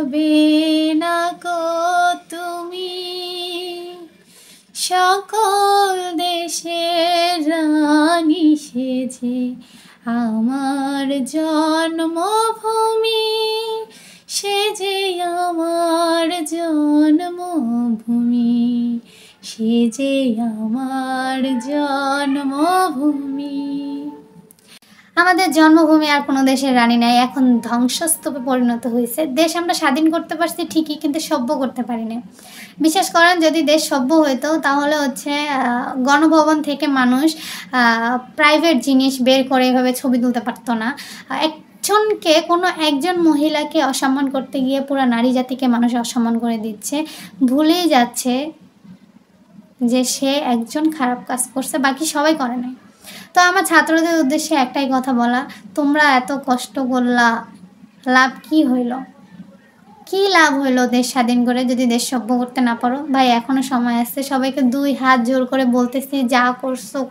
হবে না গো তুমি সকল দেশের রানী সেজে আমার জন্মভূমি সেজে আমার জন্মভূমি সেজে আমার জন্মভূমি। আমাদের জন্মভূমি আর কোনো দেশের রানী নাই, এখন ধ্বংসস্তূপে পরিণত হয়েছে। দেশ আমরা স্বাধীন করতে পারছি ঠিকই, কিন্তু সভ্য করতে পারিনি। বিশেষ করেন যদি দেশ সভ্য হইতো তাহলে হচ্ছে গণভবন থেকে মানুষ প্রাইভেট জিনিস বের করে এভাবে ছবি তুলতে পারতো না। একজনকে কোনো একজন মহিলাকে অসম্মান করতে গিয়ে পুরো নারী জাতিকে মানুষ অসম্মান করে দিচ্ছে, ভুলেই যাচ্ছে যে সে একজন খারাপ কাজ করছে, বাকি সবাই করে নাই। তো আমার ছাত্রদের উদ্দেশ্যে একটাই কথা বলা, তোমরা এত কষ্ট করলা, লাভ কি হইল? কি লাভ হইলো দেশ স্বাধীন করে যদি দেশ সভ্য করতে না পারো? ভাই এখনও সময় আছে, সবাইকে দুই হাত জোর করে বলতেছি, যা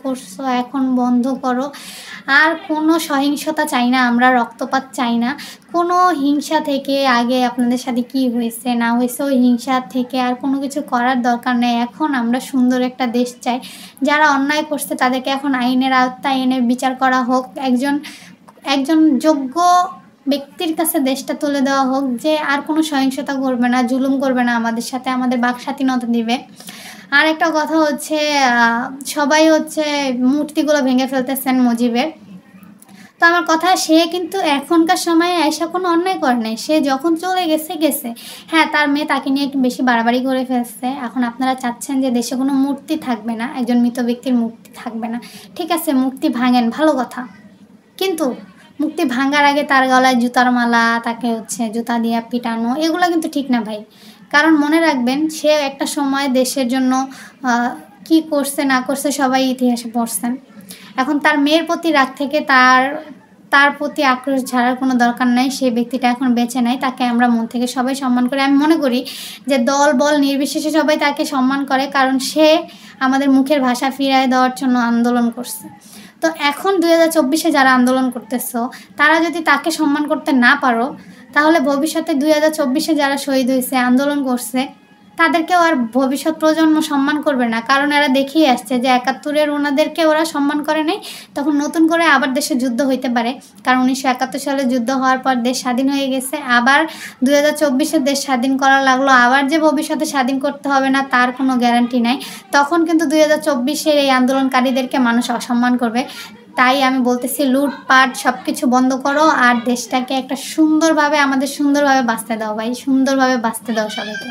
করছো এখন বন্ধ করো। আর কোনো সহিংসতা চাই না আমরা, রক্তপাত চাই না। কোনো হিংসা থেকে আগে আপনাদের সাথে কি হয়েছে না হয়েছে ওই হিংসা থেকে আর কোনো কিছু করার দরকার নেই। এখন আমরা সুন্দর একটা দেশ চাই। যারা অন্যায় করছে তাদেরকে এখন আইনের আওতায় এনে বিচার করা হোক, একজন যোগ্য ব্যক্তির কাছে দেশটা তুলে দেওয়া হোক যে আর কোনো সহিংসতা করবে না, জুলুম করবে না আমাদের সাথে, আমাদের বাক স্বাধীনতা দিবে। আর একটা কথা হচ্ছে সবাই হচ্ছে মূর্তিগুলো ভেঙে ফেলতেছেন মুজিবের। তো আমার কথা, সে কিন্তু এখনকার সময়ে এসে কোনো অন্যায় করে নাই, সে যখন চলে গেছে। হ্যাঁ, তার মেয়ে তাকে নিয়ে একটু বেশি বাড়াবাড়ি করে ফেলছে। এখন আপনারা চাচ্ছেন যে দেশে কোনো মূর্তি থাকবে না, একজন মৃত ব্যক্তির মূর্তি থাকবে না। ঠিক আছে, মূর্তি ভাঙেন, ভালো কথা, কিন্তু মূর্তি ভাঙার আগে তার গলায় জুতার মালা, তাকে হচ্ছে জুতা দিয়ে পিটানো, এগুলো কিন্তু ঠিক না ভাই। কারণ মনে রাখবেন, সে একটা সময় দেশের জন্য কি করছে না করছে সবাই ইতিহাসে পড়ছেন। এখন তার মেয়ের প্রতি রাগ থেকে তার প্রতি আক্রোশ ঝাড়ার কোনো দরকার নাই। সেই ব্যক্তিটা এখন বেঁচে নাই, তাকে আমরা মন থেকে সবাই সম্মান করি। আমি মনে করি যে দল বল নির্বিশেষে সবাই তাকে সম্মান করে, কারণ সে আমাদের মুখের ভাষা ফিরিয়ে দেওয়ার জন্য আন্দোলন করছে। তো এখন 2024-এ যারা আন্দোলন করতেছো তারা যদি তাকে সম্মান করতে না পারো, তাহলে ভবিষ্যতে 2024-এ যারা শহীদ হয়েছে, আন্দোলন করছে, তাদেরকেও আর ভবিষ্যৎ প্রজন্ম সম্মান করবে না। কারণ এরা দেখিয়ে আসছে যে 71-এর ওনাদেরকে ওরা সম্মান করে নাই, তখন নতুন করে আবার দেশে যুদ্ধ হইতে পারে। কারণ 1971 সালে যুদ্ধ হওয়ার পর দেশ স্বাধীন হয়ে গেছে, আবার 2024-এ দেশ স্বাধীন করা লাগলো, আবার যে ভবিষ্যতে স্বাধীন করতে হবে না তার কোনো গ্যারান্টি নাই। তখন কিন্তু 2024-এর এই আন্দোলনকারীদেরকে মানুষ অসম্মান করবে। তাই আমি বলতেছি, লুটপাট সব কিছু বন্ধ করো আর দেশটাকে একটা সুন্দরভাবে, আমাদের সুন্দরভাবে বাঁচতে দাও ভাই, সুন্দরভাবে বাঁচতে দাও সবাইকে।